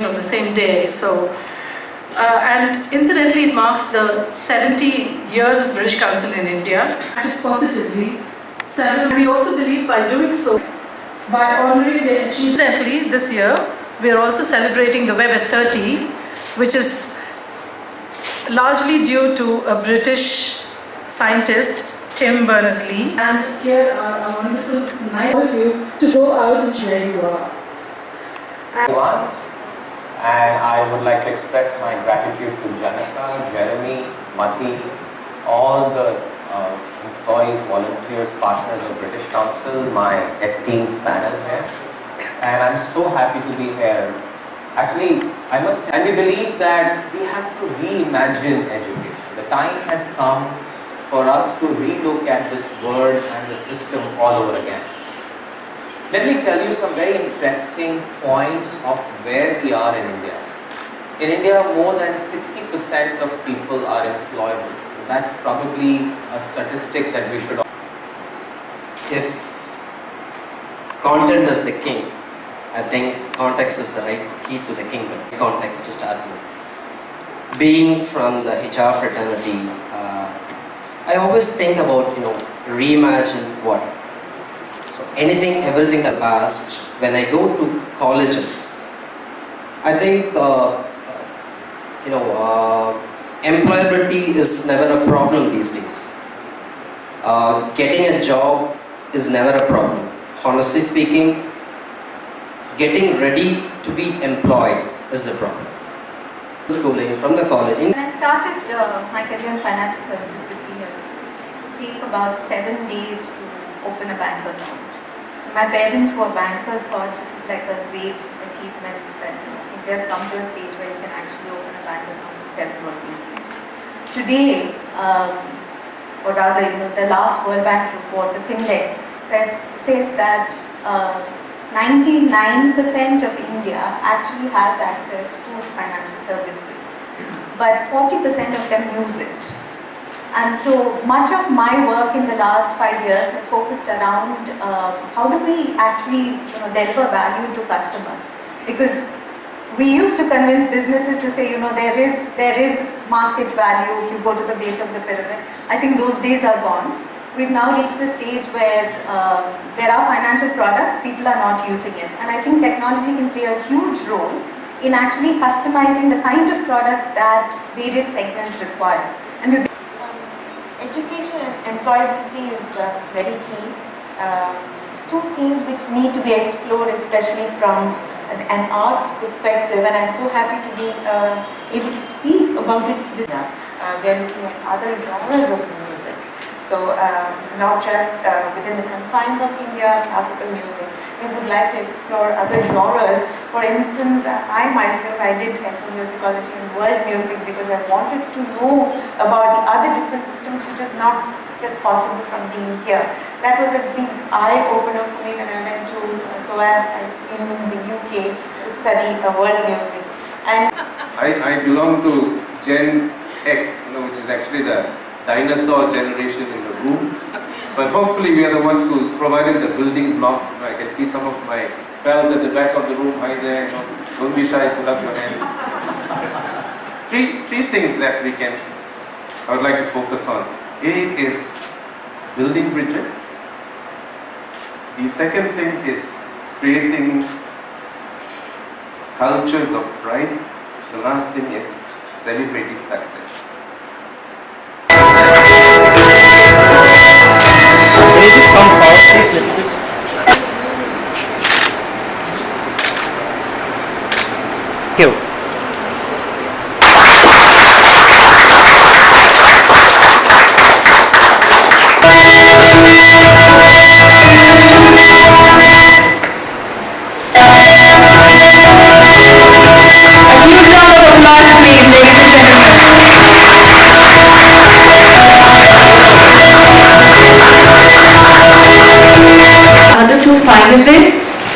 on the same day. So, and incidentally, it marks the 70 years of British Council in India. Acted positively. We also believe by doing so, by honoring their achievements. Incidentally, this year, we are also celebrating the Web at 30, which is largely due to a British scientist, Tim Berners-Lee. And here are a wonderful night of you to go out and where you are. And I would like to express my gratitude to Janaka, Jeremy, Mati, all the employees, volunteers, partners of British Council, my esteemed panel here. And I'm so happy to be here. Actually, and we believe that we have to reimagine education. The time has come for us to relook at this word and the system all over again. Let me tell you some very interesting points of where we are in India. In India, more than 60% of people are employable. That's probably a statistic that we should. If content is the king, I think context is the right key to the kingdom. Context to start with. Being from the HR fraternity, I always think about, reimagine what. So anything, everything that passed. When I go to colleges, I think employability is never a problem these days. Getting a job is never a problem. Honestly speaking, getting ready to be employed is the problem. Schooling from the college. When I started my career in financial services 15 years ago, it took about 7 days to open a bank account. My parents who are bankers thought this is like a great achievement that India's come to a stage where you can actually open a bank account in 7 working days. Today, or rather, the last World Bank report, the Findex, says that 99% of India actually has access to financial services, but 40% of them use it. And so much of my work in the last 5 years has focused around how do we actually deliver value to customers, because we used to convince businesses to say there is market value if you go to the base of the pyramid. I think those days are gone. We've now reached the stage where there are financial products, people are not using it. And I think technology can play a huge role in actually customizing the kind of products that various segments require. And education and employability is very key. Two themes which need to be explored, especially from an arts perspective, and I'm so happy to be able to speak about it. We are looking at other genres of music. So not just within the confines of India, classical music. We would like to explore other genres. For instance, I did ethnomusicology and world music because I wanted to know about the other different systems, which is not just possible from being here. That was a big eye-opener for me when I went to SOAS in the UK to study world music. And I belong to Gen X, which is actually the dinosaur generation in the room. But hopefully we are the ones who provided the building blocks. I can see some of my pals at the back of the room. Hi there, don't be shy, put up your hands. Three things that I would like to focus on. A is building bridges. The second thing is creating cultures of pride. The last thing is celebrating success. Other two finalists